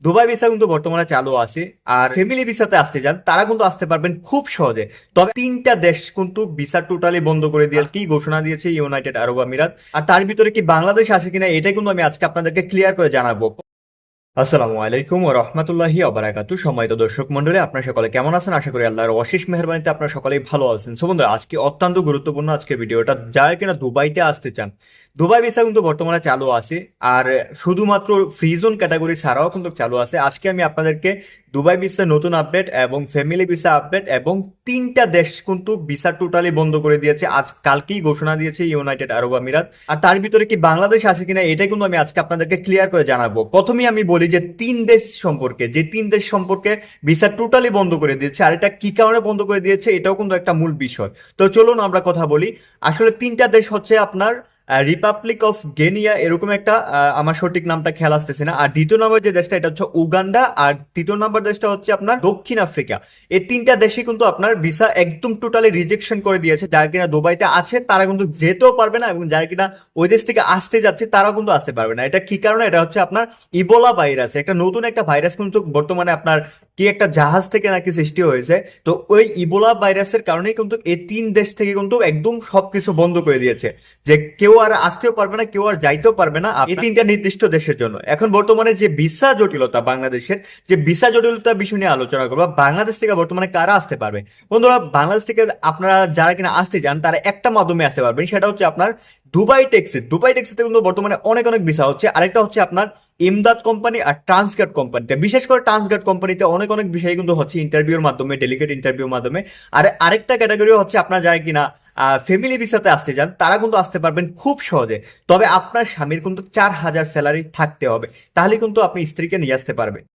Dubai visa কিন্তু বর্তমানে চালু আছে। আর ফ্যামিলি ভিসাতে আসতে চান তারা কিন্তু আসতে পারবেন খুব সহজে। তবে তিনটা দেশ কিন্তু ভিসা টোটালি বন্ধ করে দিয়ে কি ঘোষণা দিয়েছে ইউনাইটেড আরব আমিরাত। আর তার ভিতরে কি বাংলাদেশ আছে কিনা এটাই কিন্তু আমি আজকে আপনাদেরকে ক্লিয়ার করে জানাবো। আসসালামু আলাইকুম ওয়া রাহমাতুল্লাহি ওয়া বারাকাতুহু। সম্মানিত দর্শক মণ্ডলী, আপনারা সকলে কেমন আছেন? আশা করি আল্লাহর অশেষ মেহেরবানিতে আপনারা সকলেই ভালো আছেন। সো বন্ধুরা, আজকে অত্যন্ত গুরুত্বপূর্ণ আজকের ভিডিওটা। যারা কিনা দুবাইতে আসতে চান, দুবাই ভিসা কিন্তু বর্তমানে চালু আছে। আর শুধুমাত্র ফ্রি জোন ক্যাটাগরি ছাড়াও কিন্তু চালু আছে। আজকে আমি আপনাদেরকে দুবাই ভিসা নতুন আপডেট এবং ফ্যামিলি ভিসা আপডেট এবং তিনটা দেশ কিন্তু ভিসা টোটালি বন্ধ করে দিয়েছে, আজ কালকেই ঘোষণা দিয়েছে ইউনাইটেড আরব আমিরাত। আর তার ভিতরে কি বাংলাদেশ আছে কিনা এটাই কিন্তু আমি আজকে আপনাদেরকে ক্লিয়ার করে জানাবো। প্রথমেই আমি বলি যে তিন দেশ সম্পর্কে ভিসা টোটালি বন্ধ করে দিয়েছে, আর এটা কি কারণে বন্ধ করে দিয়েছে এটাও কিন্তু একটা মূল বিষয়। তো চলুন আমরা কথা বলি। আসলে তিনটা দেশ হচ্ছে আপনার রিপাবলিক অফ গেনিয়া, এরকম একটা আমার সঠিক নামটা খেয়াল আসতেছে না। আর দ্বিতীয় নম্বর যে দেশটা এটা হচ্ছে উগান্ডা, আর তৃতীয় নম্বর দেশটা হচ্ছে আপনার দক্ষিণ আফ্রিকা। এই তিনটা দেশে কিন্তু আপনার ভিসা একদম টোটালি রিজেকশন করে দিয়েছে। যারা কিনা দুবাইতে আছে তারা কিন্তু যেতেও পারবে না, এবং যারা কিনা ওই দেশ থেকে আসতে যাচ্ছে তারাও কিন্তু আসতে পারবে না। এটা কি কারণে? এটা হচ্ছে আপনার ইবোলা ভাইরাস, একটা নতুন একটা ভাইরাস কিন্তু বর্তমানে আপনার কি একটা জাহাজ থেকে নাকি সৃষ্টি হয়েছে। তো ওই ইবোলা ভাইরাসের কারণেই কিন্তু এই তিন দেশ থেকে কিন্তু একদম সবকিছু বন্ধ করে দিয়েছে, যে কেউ আর আসতেও পারবে না, কেউ আর যাইতেও পারবে না এই তিনটা নির্দিষ্ট দেশের জন্য। এখন বর্তমানে যে ভিসা জটিলতা, বাংলাদেশের যে ভিসা জটিলতা বিষয় নিয়ে আলোচনা করবো। বাংলাদেশ থেকে বর্তমানে কারা আসতে পারবে? বন্ধুরা, বাংলাদেশ থেকে আপনারা যারা কিনা আসতে চান তারা একটা মাধ্যমে আসতে পারবেন, সেটা হচ্ছে আপনার দুবাই ট্যাক্সিতে কিন্তু বর্তমানে অনেক অনেক ভিসা হচ্ছে। আরেকটা হচ্ছে আপনার ইমদাদ কোম্পানি আর ট্রান্সগার্ড কোম্পানিতে, বিশেষ করে ট্রান্সগার্ড কোম্পানিতে অনেক অনেক বিষয় কিন্তু হচ্ছে ইন্টারভিউর মাধ্যমে, ডেলিগেট ইন্টারভিউর মাধ্যমে। আর আরেকটা ক্যাটাগরি হচ্ছে আপনার যারা কিনা ফ্যামিলি ভিসাতে আসতে চান তারা কিন্তু আসতে পারবেন খুব সহজে। তবে আপনার স্বামীর কিন্তু 4,000 স্যালারি থাকতে হবে, তাহলে কিন্তু আপনি স্ত্রীকে নিয়ে আসতে পারবেন।